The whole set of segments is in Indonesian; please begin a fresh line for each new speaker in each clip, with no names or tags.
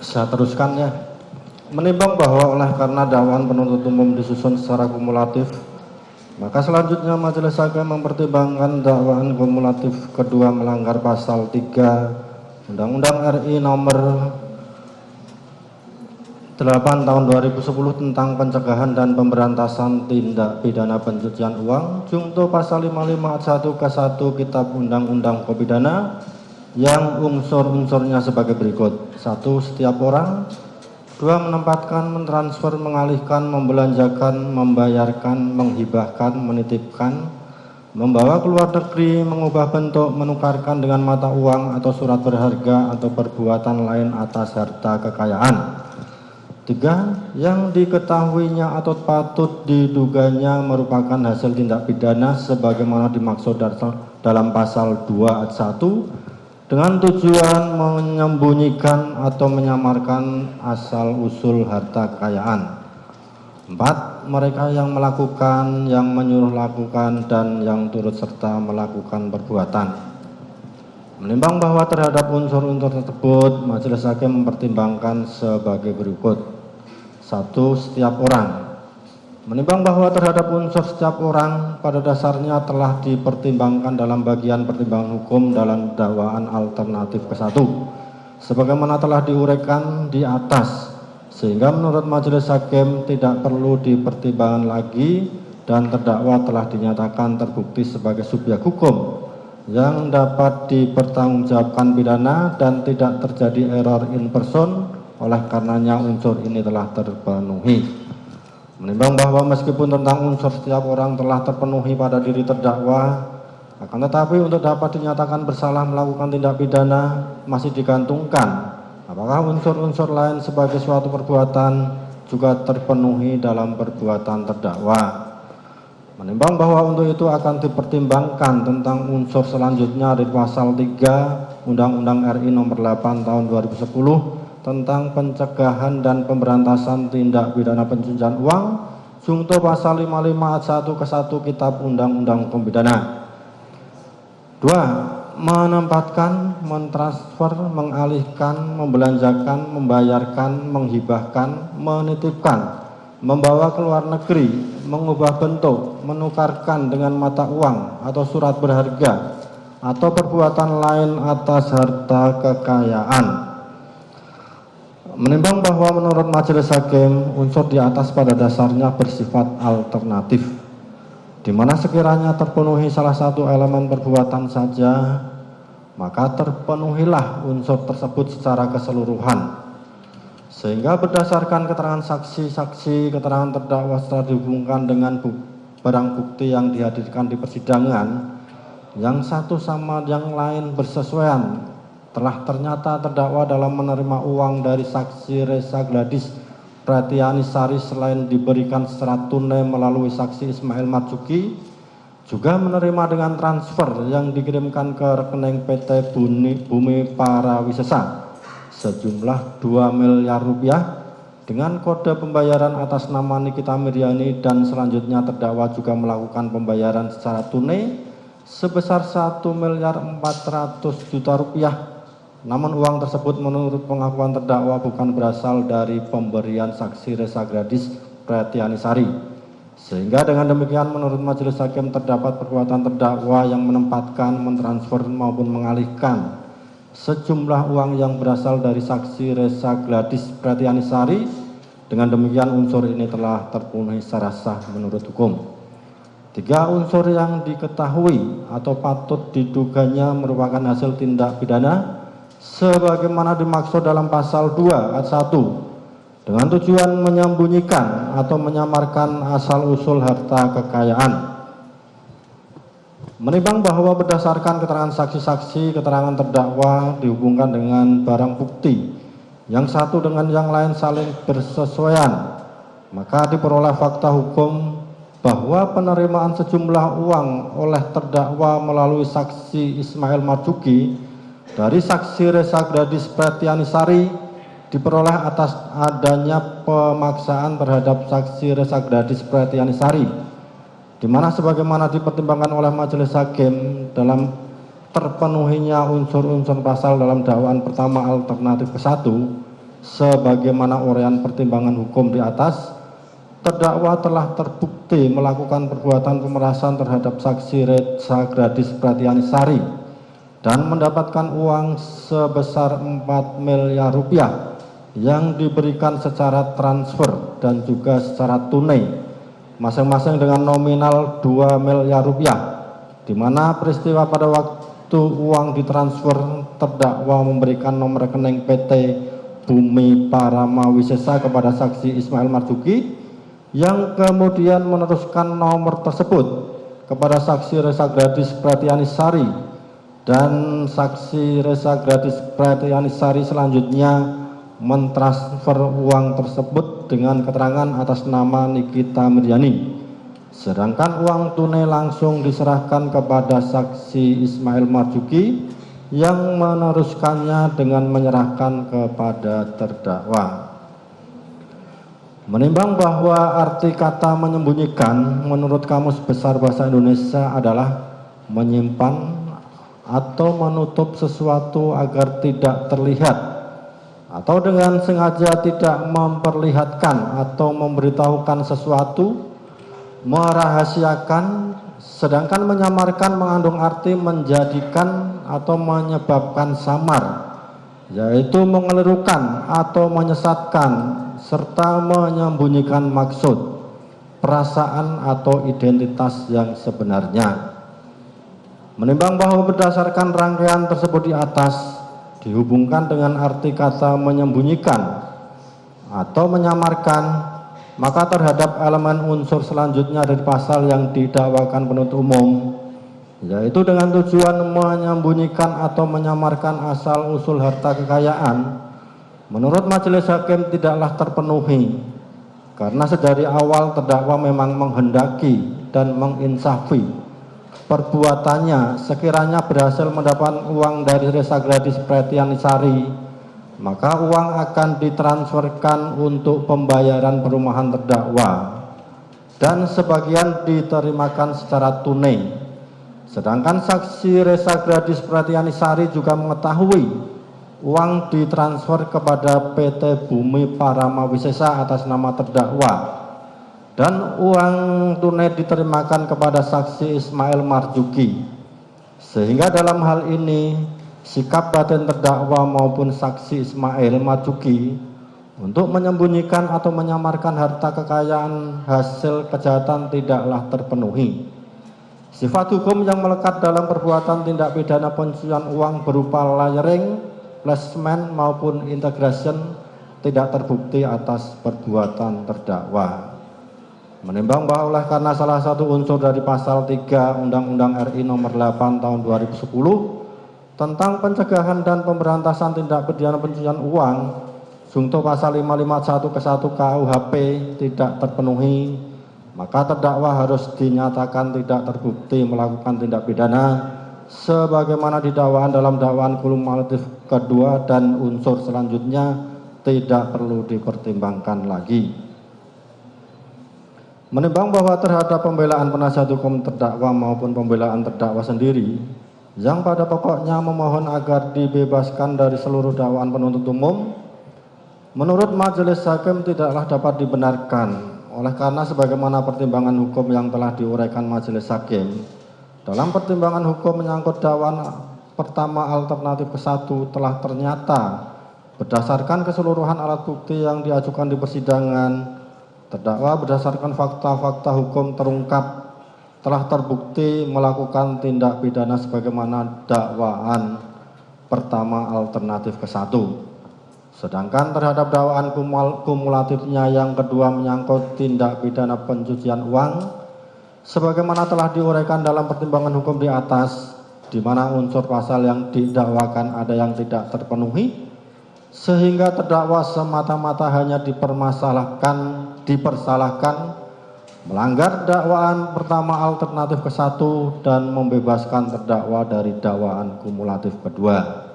Saya teruskan ya. Menimbang bahwa oleh karena dakwaan penuntut umum disusun secara kumulatif, maka selanjutnya majelis hakim mempertimbangkan dakwaan kumulatif kedua melanggar pasal 3 Undang-Undang RI nomor 8 tahun 2010 tentang pencegahan dan pemberantasan tindak pidana pencucian uang, junto pasal 55 ayat 1 ke 1 Kitab Undang-Undang Pidana yang unsur-unsurnya sebagai berikut. 1. Setiap orang. 2. Menempatkan, mentransfer, mengalihkan, membelanjakan, membayarkan, menghibahkan, menitipkan, membawa keluar negeri, mengubah bentuk, menukarkan dengan mata uang atau surat berharga atau perbuatan lain atas harta kekayaan. 3. Yang diketahuinya atau patut diduganya merupakan hasil tindak pidana sebagaimana dimaksud dalam pasal 2 ayat 1 dengan tujuan menyembunyikan atau menyamarkan asal-usul harta kekayaan. 4. Mereka yang melakukan, yang menyuruh lakukan, dan yang turut serta melakukan perbuatan. Menimbang bahwa terhadap unsur-unsur tersebut, majelis hakim mempertimbangkan sebagai berikut. 1. Setiap orang. Menimbang bahwa terhadap unsur setiap orang pada dasarnya telah dipertimbangkan dalam bagian pertimbangan hukum dalam dakwaan alternatif ke-1 sebagaimana telah diuraikan di atas, sehingga menurut majelis hakim tidak perlu dipertimbangkan lagi dan terdakwa telah dinyatakan terbukti sebagai subjek hukum yang dapat dipertanggungjawabkan pidana dan tidak terjadi error in person, oleh karenanya unsur ini telah terpenuhi. Menimbang bahwa meskipun tentang unsur setiap orang telah terpenuhi pada diri terdakwa, akan tetapi untuk dapat dinyatakan bersalah melakukan tindak pidana masih digantungkan apakah unsur-unsur lain sebagai suatu perbuatan juga terpenuhi dalam perbuatan terdakwa. Menimbang bahwa untuk itu akan dipertimbangkan tentang unsur selanjutnya dari pasal 3 Undang-Undang RI nomor 8 tahun 2010 tentang pencegahan dan pemberantasan tindak pidana pencucian uang, junto pasal 55 ayat 1 ke 1 Kitab Undang-Undang Pidana. 2. Menempatkan, mentransfer, mengalihkan, membelanjakan, membayarkan, menghibahkan, menitipkan, membawa ke luar negeri, mengubah bentuk, menukarkan dengan mata uang atau surat berharga atau perbuatan lain atas harta kekayaan. Menimbang bahwa menurut majelis hakim unsur di atas pada dasarnya bersifat alternatif, di mana sekiranya terpenuhi salah satu elemen perbuatan saja, maka terpenuhilah unsur tersebut secara keseluruhan, sehingga berdasarkan keterangan saksi-saksi, keterangan terdakwa setelah dihubungkan dengan barang bukti yang dihadirkan di persidangan, yang satu sama yang lain bersesuaian, telah ternyata terdakwa dalam menerima uang dari saksi Resa Gladys Pretianisari selain diberikan secara tunai melalui saksi Ismail Marzuki, juga menerima dengan transfer yang dikirimkan ke rekening PT Bumi Parawisesa sejumlah 2 miliar rupiah dengan kode pembayaran atas nama Nikita Miryani, dan selanjutnya terdakwa juga melakukan pembayaran secara tunai sebesar 1.400.000.000 rupiah. Namun uang tersebut menurut pengakuan terdakwa bukan berasal dari pemberian saksi Resa Gladys Pretianisari, sehingga dengan demikian menurut majelis hakim terdapat perbuatan terdakwa yang menempatkan, mentransfer maupun mengalihkan sejumlah uang yang berasal dari saksi Resa Gladys Pretianisari. Dengan demikian unsur ini telah terpenuhi secara sah menurut hukum. 3. Unsur yang diketahui atau patut diduganya merupakan hasil tindak pidana sebagaimana dimaksud dalam pasal 2 ayat 1 dengan tujuan menyembunyikan atau menyamarkan asal-usul harta kekayaan. Menimbang bahwa berdasarkan keterangan saksi-saksi, keterangan terdakwa dihubungkan dengan barang bukti yang satu dengan yang lain saling bersesuaian, maka diperoleh fakta hukum bahwa penerimaan sejumlah uang oleh terdakwa melalui saksi Ismail Marzuki dari saksi Resa Gladys Pretianisari diperoleh atas adanya pemaksaan terhadap saksi Resa Gladys Pretianisari, di mana sebagaimana dipertimbangkan oleh majelis hakim dalam terpenuhinya unsur-unsur pasal dalam dakwaan pertama alternatif ke-1, Sebagaimana uraian pertimbangan hukum di atas, terdakwa telah terbukti melakukan perbuatan pemerasan terhadap saksi Reza Gladys Pratianisari dan mendapatkan uang sebesar 4 miliar rupiah yang diberikan secara transfer dan juga secara tunai, masing-masing dengan nominal 2 miliar rupiah, di mana peristiwa pada waktu uang ditransfer, terdakwa memberikan nomor rekening PT Bumi Parama Wisesa kepada saksi Ismail Marzuki, yang kemudian meneruskan nomor tersebut kepada saksi Reza Gladys Pratianisari, dan saksi Reza Gladys Pratianisari selanjutnya mentransfer uang tersebut dengan keterangan atas nama Nikita Miryani, sedangkan uang tunai langsung diserahkan kepada saksi Ismail Marzuki yang meneruskannya dengan menyerahkan kepada terdakwa. Menimbang bahwa arti kata menyembunyikan menurut Kamus Besar Bahasa Indonesia adalah menyimpan atau menutup sesuatu agar tidak terlihat, atau dengan sengaja tidak memperlihatkan atau memberitahukan sesuatu, merahasiakan, sedangkan menyamarkan mengandung arti menjadikan atau menyebabkan samar, yaitu mengelirukan atau menyesatkan serta menyembunyikan maksud, perasaan atau identitas yang sebenarnya. Menimbang bahwa berdasarkan rangkaian tersebut di atas dihubungkan dengan arti kata menyembunyikan atau menyamarkan, maka terhadap elemen unsur selanjutnya dari pasal yang didakwakan penuntut umum, yaitu dengan tujuan menyembunyikan atau menyamarkan asal usul harta kekayaan, menurut majelis hakim tidaklah terpenuhi, karena sedari awal terdakwa memang menghendaki dan menginsafi perbuatannya sekiranya berhasil mendapat uang dari Reza Gladys Pratianisari, maka uang akan ditransferkan untuk pembayaran perumahan terdakwa dan sebagian diterimakan secara tunai. Sedangkan saksi Reza Gladys Pratianisari juga mengetahui uang ditransfer kepada PT Bumi Parama Wisesa atas nama terdakwa dan uang tunai diterimakan kepada saksi Ismail Marzuki, sehingga dalam hal ini sikap batin terdakwa maupun saksi Ismail Marzuki untuk menyembunyikan atau menyamarkan harta kekayaan hasil kejahatan tidaklah terpenuhi. Sifat hukum yang melekat dalam perbuatan tindak pidana pencucian uang berupa layering, placement maupun integration tidak terbukti atas perbuatan terdakwa. Menimbang bahwa oleh karena salah satu unsur dari pasal 3 Undang-Undang RI nomor 8 tahun 2010 tentang pencegahan dan pemberantasan tindak pidana pencucian uang, junto pasal 551 ke 1 KUHP tidak terpenuhi, maka terdakwa harus dinyatakan tidak terbukti melakukan tindak pidana sebagaimana didakwaan dalam dakwaan kumulatif kedua, dan unsur selanjutnya tidak perlu dipertimbangkan lagi. Menimbang bahwa terhadap pembelaan penasihat hukum terdakwa maupun pembelaan terdakwa sendiri yang pada pokoknya memohon agar dibebaskan dari seluruh dakwaan penuntut umum, menurut majelis hakim tidaklah dapat dibenarkan, oleh karena sebagaimana pertimbangan hukum yang telah diuraikan majelis hakim dalam pertimbangan hukum menyangkut dakwaan pertama alternatif ke-1 telah ternyata berdasarkan keseluruhan alat bukti yang diajukan di persidangan, terdakwa berdasarkan fakta-fakta hukum terungkap telah terbukti melakukan tindak pidana sebagaimana dakwaan pertama alternatif ke-1. Sedangkan terhadap dakwaan kumulatifnya yang kedua menyangkut tindak pidana pencucian uang, sebagaimana telah diuraikan dalam pertimbangan hukum di atas, di mana unsur pasal yang didakwakan ada yang tidak terpenuhi, sehingga terdakwa semata-mata hanya dipersalahkan melanggar dakwaan pertama alternatif ke-1 dan membebaskan terdakwa dari dakwaan kumulatif kedua.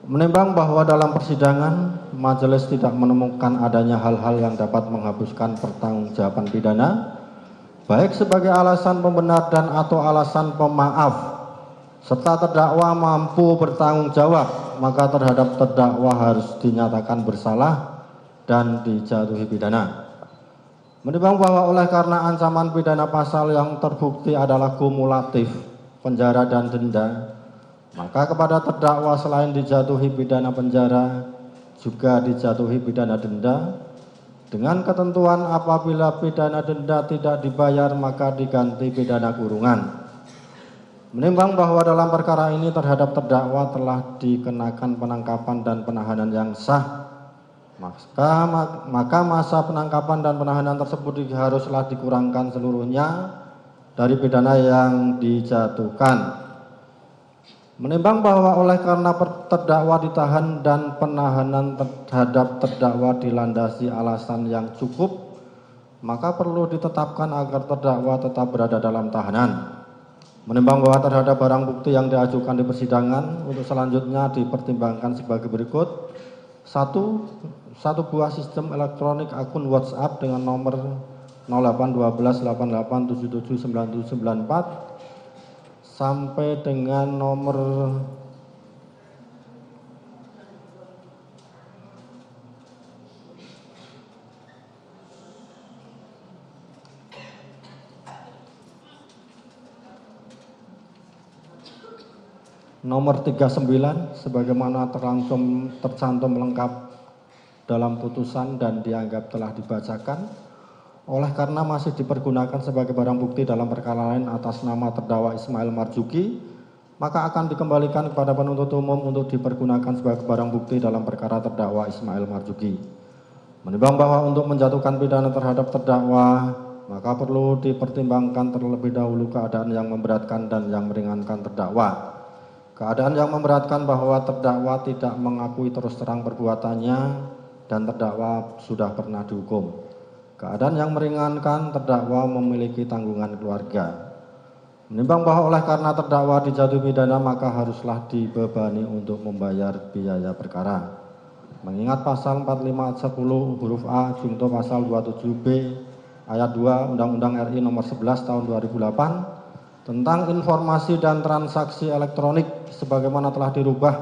Menimbang bahwa dalam persidangan majelis tidak menemukan adanya hal-hal yang dapat menghapuskan pertanggungjawaban pidana, baik sebagai alasan pembenar dan atau alasan pemaaf, serta terdakwa mampu bertanggung jawab, maka terhadap terdakwa harus dinyatakan bersalah dan dijatuhi pidana. Menimbang bahwa oleh karena ancaman pidana pasal yang terbukti adalah kumulatif, penjara dan denda, maka kepada terdakwa selain dijatuhi pidana penjara, juga dijatuhi pidana denda, dengan ketentuan apabila pidana denda tidak dibayar maka diganti pidana kurungan. Menimbang bahwa dalam perkara ini terhadap terdakwa telah dikenakan penangkapan dan penahanan yang sah, maka masa penangkapan dan penahanan tersebut haruslah dikurangkan seluruhnya dari pidana yang dijatuhkan. Menimbang bahwa oleh karena terdakwa ditahan dan penahanan terhadap terdakwa dilandasi alasan yang cukup, maka perlu ditetapkan agar terdakwa tetap berada dalam tahanan. Menimbang bahwa terhadap barang bukti yang diajukan di persidangan untuk selanjutnya dipertimbangkan sebagai berikut. 1. Satu buah sistem elektronik akun WhatsApp dengan nomor 081288779794 sampai dengan nomor nomor 39 sebagaimana tercantum lengkap dalam putusan dan dianggap telah dibacakan. Oleh karena masih dipergunakan sebagai barang bukti dalam perkara lain atas nama terdakwa Ismail Marzuki, maka akan dikembalikan kepada penuntut umum untuk dipergunakan sebagai barang bukti dalam perkara terdakwa Ismail Marzuki. Menimbang bahwa untuk menjatuhkan pidana terhadap terdakwa, maka perlu dipertimbangkan terlebih dahulu keadaan yang memberatkan dan yang meringankan terdakwa. Keadaan yang memberatkan bahwa terdakwa tidak mengakui terus terang perbuatannya dan terdakwa sudah pernah dihukum. Keadaan yang meringankan terdakwa memiliki tanggungan keluarga. Menimbang bahwa oleh karena terdakwa dijatuhi pidana maka haruslah dibebani untuk membayar biaya perkara. Mengingat pasal 45 ayat 10 huruf A junto pasal 27B ayat 2 Undang-Undang RI nomor 11 tahun 2008 tentang informasi dan transaksi elektronik sebagaimana telah dirubah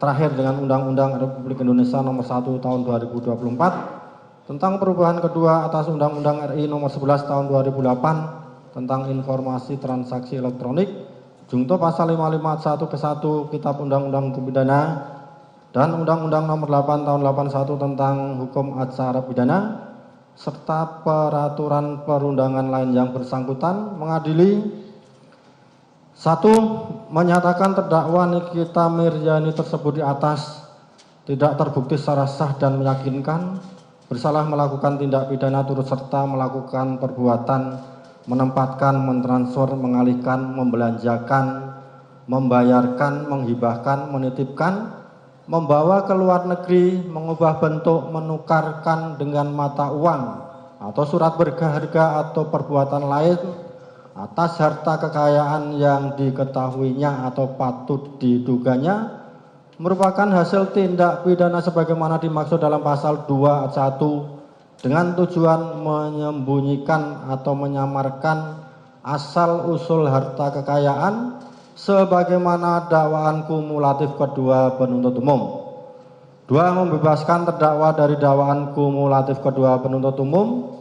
terakhir dengan Undang-Undang Republik Indonesia nomor 1 tahun 2024 tentang perubahan kedua atas Undang-Undang RI nomor 11 tahun 2008 tentang informasi transaksi elektronik junto pasal 55 ayat 1 ke 1 Kitab Undang-Undang Hukum Pidana dan Undang-Undang nomor 8 tahun 81 tentang Hukum Acara Pidana serta peraturan perundangan lain yang bersangkutan mengadili 1. Menyatakan terdakwa Nikita Mirzani tersebut di atas tidak terbukti secara sah dan meyakinkan bersalah melakukan tindak pidana turut serta melakukan perbuatan menempatkan, mentransfer, mengalihkan, membelanjakan, membayarkan, menghibahkan, menitipkan, membawa ke luar negeri, mengubah bentuk, menukarkan dengan mata uang atau surat berharga atau perbuatan lain atas harta kekayaan yang diketahuinya atau patut diduganya merupakan hasil tindak pidana sebagaimana dimaksud dalam pasal 2 ayat 1 dengan tujuan menyembunyikan atau menyamarkan asal usul harta kekayaan sebagaimana dakwaan kumulatif kedua penuntut umum. 2. Membebaskan terdakwa dari dakwaan kumulatif kedua penuntut umum.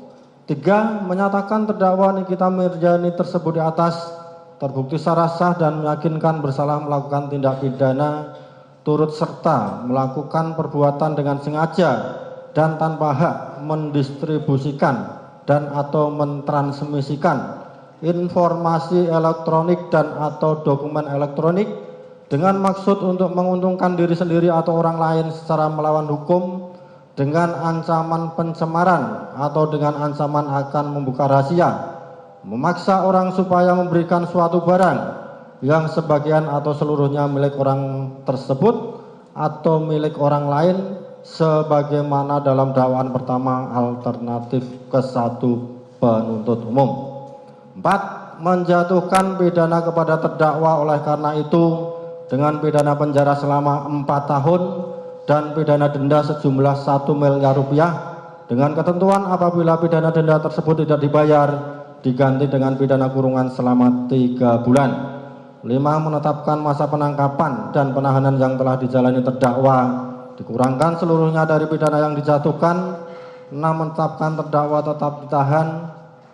3. Menyatakan terdakwa Nikita Mirzani tersebut di atas terbukti secara sah dan meyakinkan bersalah melakukan tindak pidana turut serta melakukan perbuatan dengan sengaja dan tanpa hak mendistribusikan dan atau mentransmisikan informasi elektronik dan atau dokumen elektronik dengan maksud untuk menguntungkan diri sendiri atau orang lain secara melawan hukum dengan ancaman pencemaran atau dengan ancaman akan membuka rahasia, memaksa orang supaya memberikan suatu barang yang sebagian atau seluruhnya milik orang tersebut atau milik orang lain sebagaimana dalam dakwaan pertama alternatif ke-1 penuntut umum. 4. Menjatuhkan pidana kepada terdakwa oleh karena itu dengan pidana penjara selama 4 tahun dan pidana denda sejumlah 1 miliar rupiah dengan ketentuan apabila pidana denda tersebut tidak dibayar diganti dengan pidana kurungan selama 3 bulan. 5. Menetapkan masa penangkapan dan penahanan yang telah dijalani terdakwa dikurangkan seluruhnya dari pidana yang dijatuhkan. 6. Menetapkan terdakwa tetap ditahan.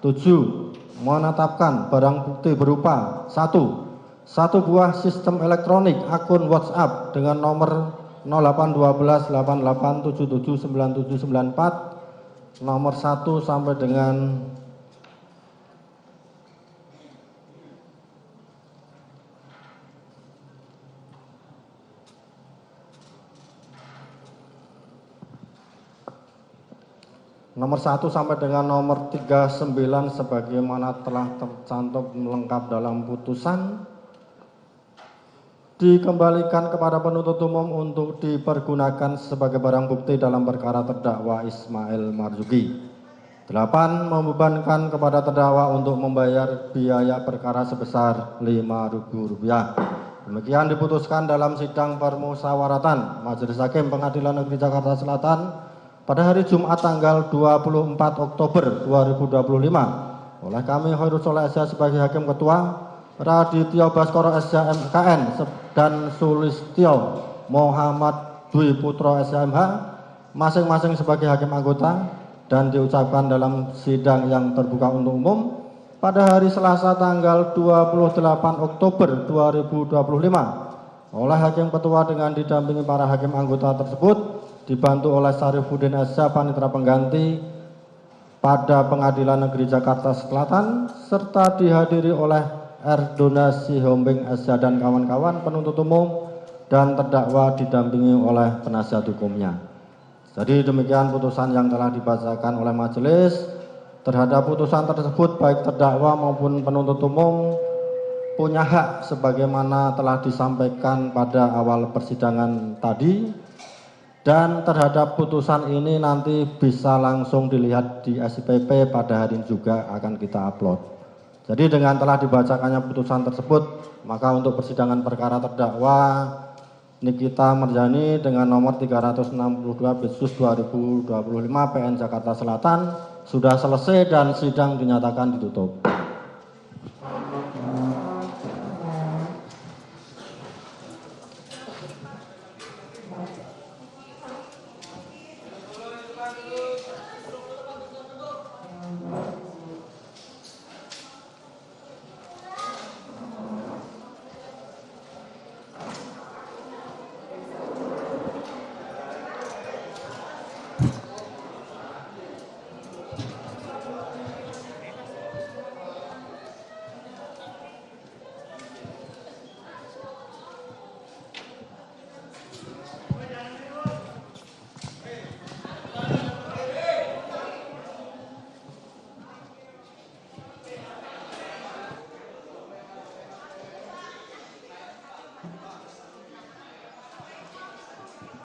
7. Menetapkan barang bukti berupa 1. Satu buah sistem elektronik akun WhatsApp dengan nomor 081288779794 nomor 1 sampai dengan nomor 1 sampai dengan nomor 39 sebagaimana telah tercantum lengkap dalam putusan, dikembalikan kepada penuntut umum untuk dipergunakan sebagai barang bukti dalam perkara terdakwa Ismail Marzuki. 8. Membebankan kepada terdakwa untuk membayar biaya perkara sebesar Rp5.000. Demikian diputuskan dalam sidang permusyawaratan Majelis Hakim Pengadilan Negeri Jakarta Selatan pada hari Jumat tanggal 24 Oktober 2025 oleh kami Khairul Sholeh SH sebagai Hakim Ketua, Radityo Baskoro SH MKN dan Sulistyo Muhammad Dwi Putro SHMH masing-masing sebagai hakim anggota, dan diucapkan dalam sidang yang terbuka untuk umum pada hari Selasa tanggal 28 Oktober 2025 oleh Hakim Ketua dengan didampingi para hakim anggota tersebut, dibantu oleh Syarifuddin SH Panitera Pengganti pada Pengadilan Negeri Jakarta Selatan, serta dihadiri oleh Erdona Sihombing SH dan kawan-kawan penuntut umum dan terdakwa didampingi oleh penasihat hukumnya. Jadi demikian putusan yang telah dibacakan oleh majelis. Terhadap putusan tersebut baik terdakwa maupun penuntut umum punya hak sebagaimana telah disampaikan pada awal persidangan tadi. Dan terhadap putusan ini nanti bisa langsung dilihat di SIPP pada hari ini juga akan kita upload. Jadi dengan telah dibacakannya putusan tersebut, maka untuk persidangan perkara terdakwa Nikita Merjani dengan nomor 362 Bitsus 2025 PN Jakarta Selatan sudah selesai dan sidang dinyatakan ditutup.